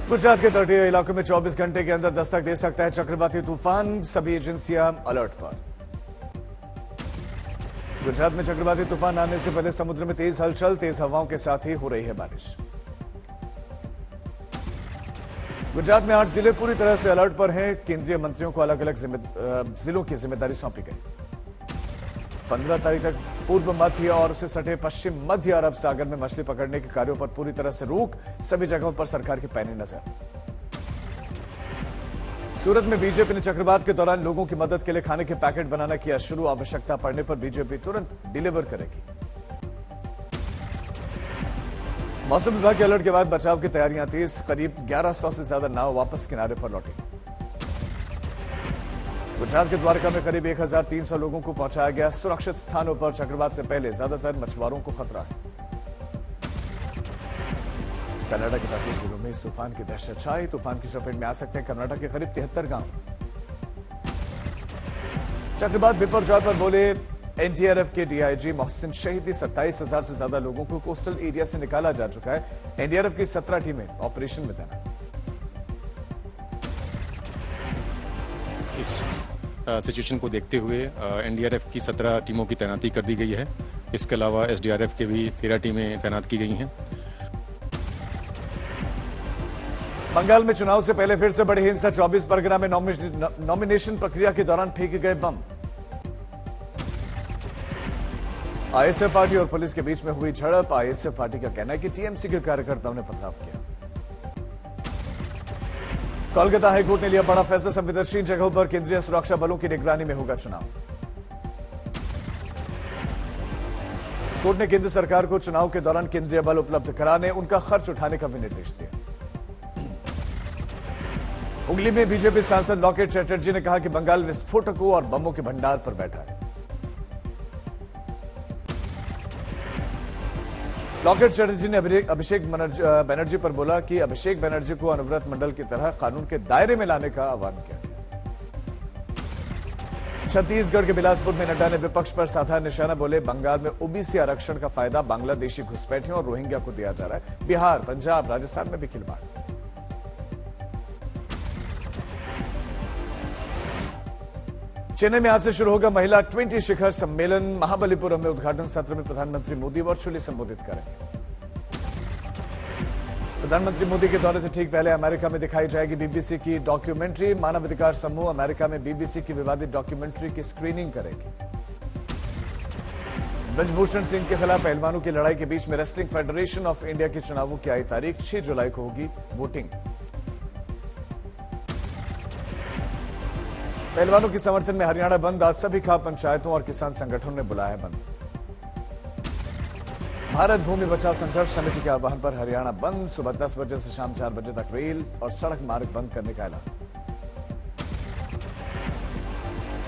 गुजरात के तटीय इलाकों में 24 घंटे के अंदर दस्तक दे सकता है चक्रवाती तूफान। सभी एजेंसियां अलर्ट पर। गुजरात में चक्रवाती तूफान आने से पहले समुद्र में तेज हलचल, तेज हवाओं के साथ ही हो रही है बारिश। गुजरात में 8 जिले पूरी तरह से अलर्ट पर हैं। केंद्रीय मंत्रियों को अलग अलग जिलों की जिम्मेदारी सौंपी गई। 15 तारीख तक पूर्व मध्य और उससे सटे पश्चिम मध्य अरब सागर में मछली पकड़ने के कार्यों पर पूरी तरह से रोक। सभी जगहों पर सरकार की पैनी नजर। सूरत में बीजेपी ने चक्रवात के दौरान लोगों की मदद के लिए खाने के पैकेट बनाना किया शुरू। आवश्यकता पड़ने पर बीजेपी तुरंत डिलीवर करेगी। मौसम विभाग के अलर्ट के बाद बचाव की तैयारियां तेज। करीब 1100 से ज्यादा नाव वापस किनारे पर लौटी। गुजरात के द्वारका में करीब 1300 लोगों को पहुंचाया गया सुरक्षित स्थानों पर। चक्रवात से पहले ज्यादातर मछुआरों को खतरा है। कनाडा के तटीय जिलों में इस तूफान की दहशत छाई। तूफान की चपेट में आ सकते हैं कर्नाटक के करीब 73 गांव। चक्रवात बिपरजॉय पर बोले एनडीआरएफ के डीआईजी मोहसिन शहीदी। 27,000 से ज्यादा लोगों को कोस्टल एरिया से निकाला जा चुका है। एनडीआरएफ की 17 टीमें ऑपरेशन में तैनात। इस सिचुएशन को देखते हुए एनडीआरएफ की 17 टीमों की तैनाती कर दी गई है। इसके अलावा एसडीआरएफ के भी 13 टीमें तैनात की गई हैं। बंगाल में चुनाव से पहले फिर से बड़ी हिंसा। 24 परगना में नॉमिनेशन प्रक्रिया के दौरान फेंके गए बम। आईएसएफ पार्टी और पुलिस के बीच में हुई झड़प। आईएसएफ पार्टी का कहना है कि टीएमसी के कार्यकर्ताओं ने पथराव किया। कोलकाता हाईकोर्ट ने लिया बड़ा फैसला। संवेदनशील जगहों पर केंद्रीय सुरक्षा बलों की निगरानी में होगा चुनाव। कोर्ट ने केंद्र सरकार को चुनाव के दौरान केंद्रीय बल उपलब्ध कराने, उनका खर्च उठाने का भी निर्देश दिया। हुगली में बीजेपी सांसद लॉकेट चैटर्जी ने कहा कि बंगाल विस्फोटकों और बमों के भंडार पर बैठा है। लॉकेट चैटर्जी ने अभिषेक बनर्जी पर बोला कि अभिषेक बनर्जी को अनुव्रत मंडल की तरह कानून के दायरे में लाने का आह्वान किया गया। छत्तीसगढ़ के बिलासपुर में नड्डा ने विपक्ष पर साधा निशाना। बोले बंगाल में ओबीसी आरक्षण का फायदा बांग्लादेशी घुसपैठियों और रोहिंग्या को दिया जा रहा है। बिहार, पंजाब, राजस्थान में भी खिलवाड़। चेन्नई में आज से शुरू होगा महिला 20 शिखर सम्मेलन। महाबलीपुरम में उद्घाटन सत्र में प्रधानमंत्री मोदी वर्चुअली संबोधित करेंगे। प्रधानमंत्री मोदी के दौरे से ठीक पहले अमेरिका में दिखाई जाएगी बीबीसी की डॉक्यूमेंट्री। मानवाधिकार समूह अमेरिका में बीबीसी की विवादित डॉक्यूमेंट्री की स्क्रीनिंग करेगी। ब्रजभूषण सिंह के खिलाफ पहलवानों की लड़ाई के बीच में रेसलिंग फेडरेशन ऑफ इंडिया के चुनावों की आई तारीख। 6 जुलाई को होगी वोटिंग। पहलवानों के समर्थन में हरियाणा बंद। आज सभी खाप पंचायतों और किसान संगठनों ने बुलाया है बंद। भारत भूमि बचाओ संघर्ष समिति के आह्वान पर हरियाणा बंद। सुबह 10 बजे से शाम 4 बजे तक रेल और सड़क मार्ग बंद करने का ऐलान।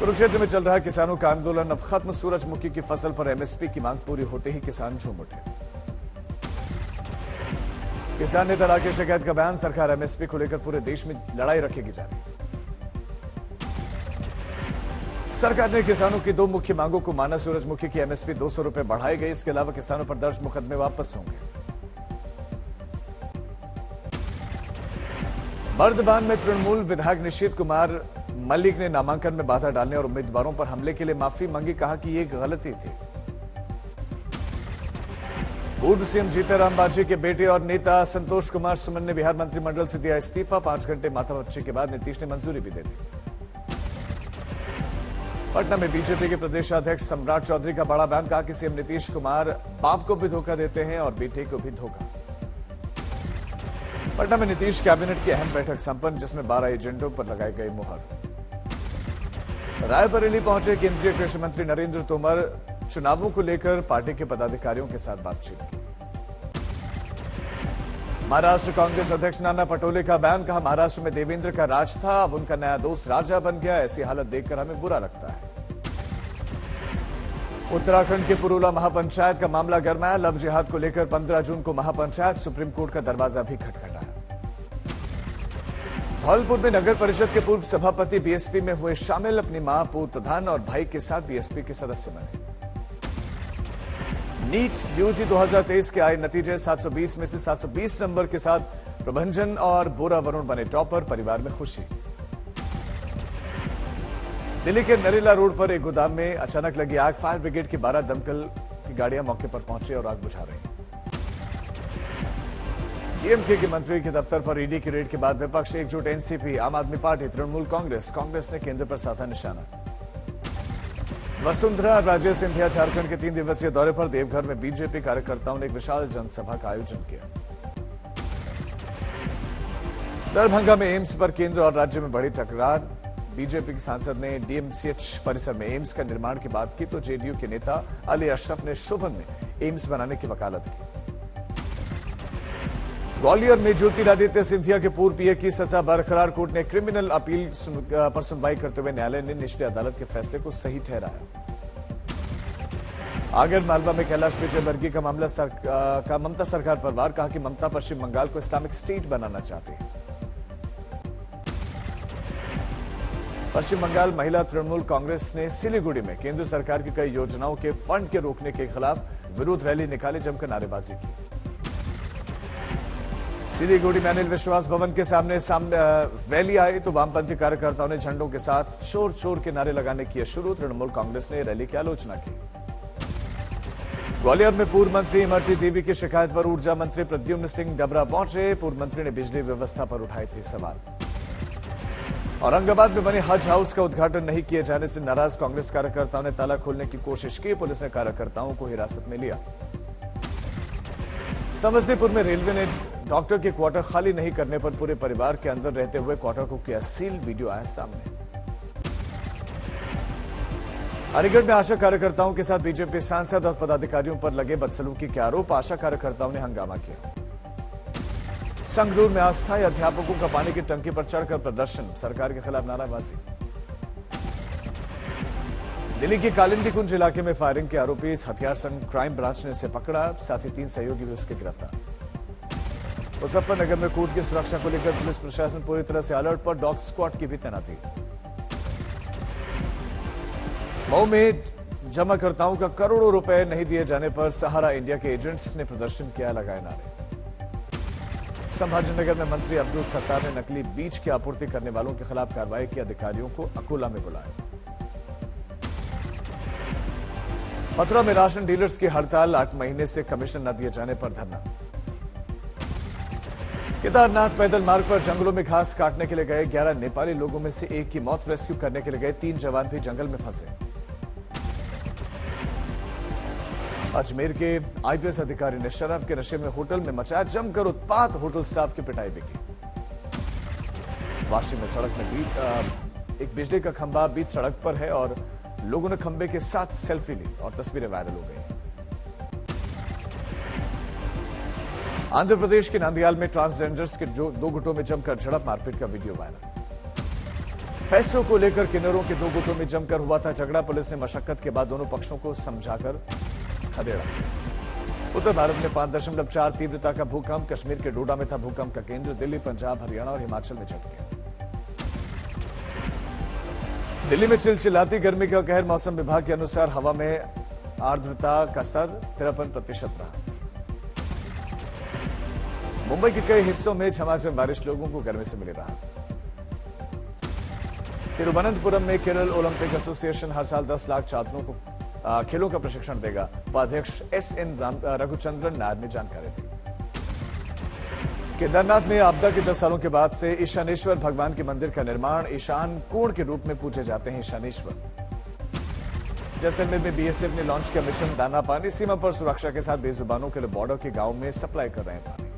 कुरुक्षेत्र में चल रहा है किसानों का आंदोलन अब खत्म। सूरजमुखी की फसल पर एमएसपी की मांग पूरी होते ही किसान झूम उठे। किसान नेता राकेश टिकैत का बयान। सरकार एमएसपी को लेकर पूरे देश में लड़ाई रखेगी जारी। सरकार ने किसानों की 2 मुख्य मांगों को माना। सूरजमुखी की एमएसपी 200 रुपए बढ़ाई गई। इसके अलावा किसानों पर दर्ज मुकदमे वापस होंगे। बर्दवान में तृणमूल विधायक निशीथ कुमार मलिक ने नामांकन में बाधा डालने और उम्मीदवारों पर हमले के लिए माफी मांगी। कहा कि ये गलती थी। पूर्व सीएम जीतनराम मांझी के बेटे और नेता संतोष कुमार सुमन ने बिहार मंत्रिमंडल से दिया इस्तीफा। 5 घंटे माथा पच्ची के बाद नीतीश ने मंजूरी भी दे दी। पटना में बीजेपी के प्रदेश अध्यक्ष सम्राट चौधरी का बड़ा बयान। कहा कि सीएम नीतीश कुमार बाप को भी धोखा देते हैं और बेटे को भी धोखा। पटना में नीतीश कैबिनेट की अहम बैठक संपन्न, जिसमें 12 एजेंडों पर लगाई गई मुहर। रायबरेली पहुंचे केंद्रीय कृषि मंत्री नरेंद्र तोमर। चुनावों को लेकर पार्टी के पदाधिकारियों के साथ बातचीत की। महाराष्ट्र कांग्रेस अध्यक्ष नाना पटोले का बयान। कहा महाराष्ट्र में देवेंद्र का राज था, अब उनका नया दोस्त राजा बन गया। ऐसी हालत देखकर हमें बुरा लगता है। उत्तराखंड के पुरुला महापंचायत का मामला गरमाया। लव जिहाद को लेकर 15 जून को महापंचायत सुप्रीम कोर्ट का दरवाजा भी खटखटाया। धौलपुर में नगर परिषद के पूर्व सभापति बीएसपी में हुए शामिल। अपनी मां, पूर्व प्रधान और भाई के साथ बीएसपी के सदस्य बने। नीट यूजी 2023 के आए नतीजे 720 में से 720 नंबर के साथ प्रभंजन और बोरा वरुण बने टॉपर, परिवार में खुशी। दिल्ली के नरेला रोड पर एक गोदाम में अचानक लगी आग। फायर ब्रिगेड की 12 दमकल की गाड़ियां मौके पर पहुंची और आग बुझा रही। डीएमके के मंत्री के दफ्तर पर ईडी की रेड के बाद विपक्ष एकजुट। एनसीपी, आम आदमी पार्टी, तृणमूल कांग्रेस ने केंद्र पर साधा निशाना। वसुंधरा राजे सिंधिया झारखंड के 3 दिवसीय दौरे पर। देवघर में बीजेपी कार्यकर्ताओं ने एक विशाल जनसभा का आयोजन किया। दरभंगा में एम्स पर केंद्र और राज्य में बड़ी टकरार। बीजेपी के सांसद ने डीएमसीएच परिसर में एम्स का निर्माण की बात की तो जेडीयू के नेता अली अशरफ ने शोभन में एम्स बनाने की वकालत की। ग्वालियर में ज्योतिरादित्य सिंधिया के पूर्व पीए की सजा बरकरार। कोर्ट ने क्रिमिनल अपील पर सुनवाई करते हुए न्यायालय ने निचली अदालत के फैसले को सही ठहराया। आगर मालवा में कैलाश विजयवर्गीय का मामला ममता सरकार पर वार। कहा कि ममता पश्चिम बंगाल को इस्लामिक स्टेट बनाना चाहती है। पश्चिम बंगाल महिला तृणमूल कांग्रेस ने सिलीगुड़ी में केंद्र सरकार की कई योजनाओं के फंड के रोकने के खिलाफ विरोध रैली निकाली, जमकर नारेबाजी की। सिलीगुड़ी में अनिल विश्वास भवन के सामने रैली आई तो वामपंथी कार्यकर्ताओं ने झंडों के साथ चोर चोर के नारे लगाने किए शुरू। तृणमूल कांग्रेस ने रैली की आलोचना की। ग्वालियर में पूर्व मंत्री इमरती देवी की शिकायत पर ऊर्जा मंत्री प्रद्युम्न सिंह डबरा पहुंचे। पूर्व मंत्री ने बिजली व्यवस्था पर उठाए थे सवाल। औरंगाबाद में बने हज हाउस का उद्घाटन नहीं किए जाने से नाराज कांग्रेस कार्यकर्ताओं ने ताला खोलने की कोशिश की। पुलिस ने कार्यकर्ताओं को हिरासत में लिया। समस्तीपुर में रेलवे ने डॉक्टर के क्वार्टर खाली नहीं करने पर पूरे परिवार के अंदर रहते हुए क्वार्टर को किया सील। वीडियो आया सामने। अलीगढ़ में आशा कार्यकर्ताओं के साथ बीजेपी सांसद और पदाधिकारियों पर लगे बदसलूकी के आरोप। आशा कार्यकर्ताओं ने हंगामा किया। संगरूर में अस्थायी अध्यापकों का पानी की टंकी पर चढ़कर प्रदर्शन, सरकार के खिलाफ नाराबाजी। दिल्ली की कालिंदी कुंज इलाके में फायरिंग के आरोपी हथियार संग क्राइम ब्रांच ने उसे पकड़ा। साथ ही 3 सहयोगी भी उसके गिरफ्तार। मुजफ्फरनगर में कोर्ट की सुरक्षा को लेकर पुलिस प्रशासन पूरी तरह से अलर्ट पर। डॉग स्क्वाड की भी तैनाती। मऊ में जमाकर्ताओं का करोड़ों रुपए नहीं दिए जाने पर सहारा इंडिया के एजेंट्स ने प्रदर्शन किया, लगाए नारे। संभाजीनगर में मंत्री अब्दुल सत्तार ने नकली बीज की आपूर्ति करने वालों के खिलाफ कार्रवाई की। अधिकारियों को अकोला में बुलाया। मथुरा में राशन डीलर्स की हड़ताल। 8 महीने से कमीशन न दिए जाने पर धरना। केदारनाथ पैदल मार्ग पर जंगलों में घास काटने के लिए गए 11 नेपाली लोगों में से एक की मौत। रेस्क्यू करने के लिए गए 3 जवान भी जंगल में फंसे। अजमेर के आईपीएस अधिकारी ने शराब के नशे में होटल में मचाया जमकर उत्पात। होटल स्टाफ की पिटाई भी की। वाशी में सड़क में एक बिजली का खंभा बीच सड़क पर है और लोगों ने खंभे के साथ सेल्फी ली और तस्वीरें वायरल हो गई। आंध्र प्रदेश के नंदियाल में ट्रांसजेंडर्स के 2 गुटों में जमकर झड़प, मारपीट का वीडियो वायरल। पैसों को लेकर किन्नरों के 2 गुटों में जमकर हुआ था झगड़ा। पुलिस ने मशक्कत के बाद दोनों पक्षों को समझाकर खदेड़ा। उत्तर भारत में 5.4 तीव्रता का भूकंप। कश्मीर के डोडा में था भूकंप का केंद्र। दिल्ली, पंजाब, हरियाणा और हिमाचल में झटके। दिल्ली में चिलचिलाती गर्मी का कहर। मौसम विभाग के अनुसार हवा में आर्द्रता का स्तर 53% रहा। मुंबई के कई हिस्सों में झमाझम बारिश, लोगों को गर्मी से मिली राहत। तिरुवनंतपुरम में केरल ओलंपिक एसोसिएशन हर साल 10 लाख छात्रों को खेलों का प्रशिक्षण देगा। उपाध्यक्ष एसएन रघुचंद्रन नायर ने जानकारी दी। केदारनाथ में आपदा के 10 सालों के बाद से ईशानेश्वर भगवान के मंदिर का निर्माण। ईशान कोण के रूप में पूजे जाते हैं ईशानेश्वर। जैसलमेर में बीएसएफ ने लॉन्च किया मिशन दाना पानी। सीमा पर सुरक्षा के साथ बेजुबानों के लिए बॉर्डर के गांव में सप्लाई कर रहे हैं पानी।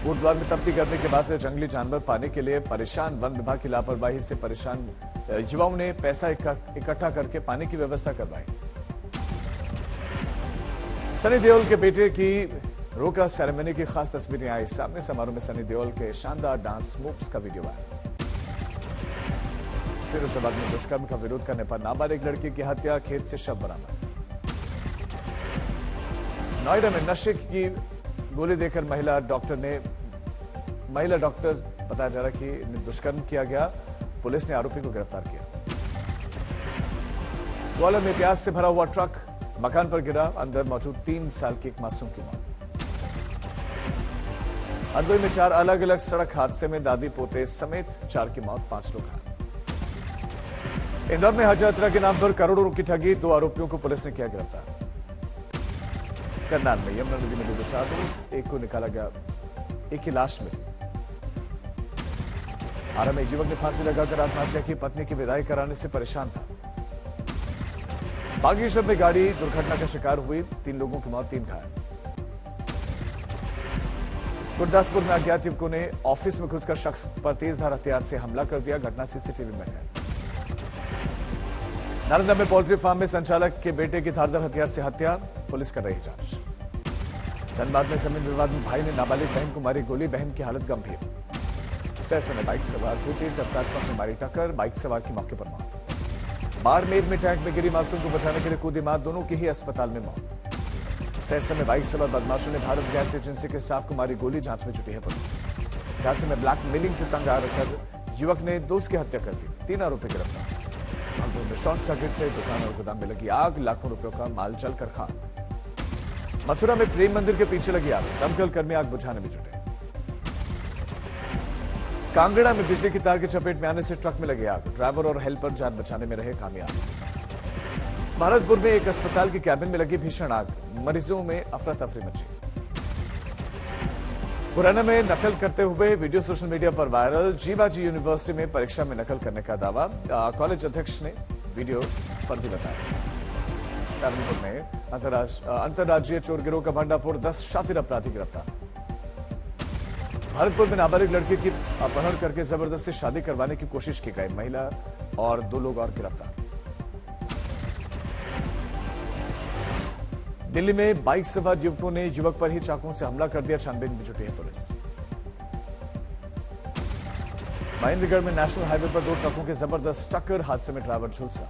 कोटद्वार में तपती गर्मी के बाद से जंगली जानवर पाने के लिए परेशान। वन विभाग की लापरवाही से परेशान युवाओं ने पैसा इकट्ठा करके पानी की व्यवस्था करवाई। सनी देओल के बेटे की रोका सेरेमनी की खास तस्वीरें आई सामने। समारोह में सनी देओल के शानदार डांस मूव्स का वीडियो आया। फिरोजाबाद में दुष्कर्म का विरोध करने पर नाबालिग लड़की की हत्या, खेत से शव बरामद। नोएडा में नशे की गोली देकर महिला डॉक्टर बताया जा रहा कि दुष्कर्म किया गया। पुलिस ने आरोपी को गिरफ्तार किया। ग्वालियर में प्याज से भरा हुआ ट्रक मकान पर गिरा। अंदर मौजूद 3 साल की एक मासूम की मौत। हरदोई में 4 अलग अलग सड़क हादसे में दादी पोते समेत 4 की मौत, 5 लोग घायल। इंदौर में हज यात्रा के नाम पर करोड़ों की ठगी, 2 आरोपियों को पुलिस ने किया गिरफ्तार। करनाल में यमुना नदी में डूबे 4 लोग, एक को निकाला गया, एक की लाश मिली। आरा में युवक ने फांसी लगाकर आत्महत्या की, पत्नी की विदाई कराने से परेशान था। बागेश्वर में गाड़ी दुर्घटना का शिकार हुई, 3 लोगों की मौत, 3 घायल। गुरदासपुर में अज्ञात युवकों ने ऑफिस में घुसकर शख्स पर तेजधार हथियार से हमला कर दिया, घटना सीसीटीवी में कैद। नालंदा में पोल्ट्री फार्म में संचालक के बेटे की धारदार हथियार से हत्या, पुलिस कर रही जांच। धनबाद में जमीन विवाद में भाई ने नाबालिग बहन को मारी गोली, बहन की हालत गंभीर। सरसा में बाइक सवार को तेज रफ्तार ट्रक में मारी टक्कर, बाइक सवार की मौके पर मौत। बाड़मेर में टैंक में गिरी मासूम को बचाने के लिए कूदी मां, दोनों की ही अस्पताल में मौत। सरसा में बाइक सवार बदमाशों ने भारत गैस एजेंसी के स्टाफ को मारी गोली, जांच में जुटी है पुलिस। झांसी में ब्लैकमेलिंग से तंग आकर युवक ने दोस्त की हत्या कर दी, 3 आरोपी गिरफ्तार। भागलपुर में शॉर्ट सर्किट से दुकान और गोदाम में लगी आग, लाखों रुपयों का माल जलकर खाक। मथुरा में प्रेम मंदिर के पीछे लगी आग, दमकल कर्मी आग बुझाने में जुटे। कांगड़ा में बिजली की तार की चपेट में आने से ट्रक में लगी आग, ड्राइवर और हेल्पर जान बचाने में रहे कामयाब। भरतपुर में एक अस्पताल की कैबिन में लगी भीषण आग, मरीजों में अफरा तफरी मची। मुरैना में नकल करते हुए वीडियो सोशल मीडिया पर वायरल, जीवाजी यूनिवर्सिटी में परीक्षा में नकल करने का दावा, कॉलेज अध्यक्ष ने वीडियो फर्जी बताया। सहारनपुर में अंतर्राज्यीय चोर गिरोह का भंडाफोड़, 10 शातिर अपराधी गिरफ्तार। भरतपुर में नाबालिग लड़की की अपहरण करके जबरदस्ती शादी करवाने की कोशिश की गई, महिला और 2 लोग और गिरफ्तार। दिल्ली में बाइक सवार युवकों ने युवक पर ही चाकुओं से हमला कर दिया, छानबीन में जुटी है पुलिस। महेंद्रगढ़ में नेशनल हाईवे पर 2 ट्रकों के जबरदस्त टक्कर, हादसे में ड्राइवर झुलसा।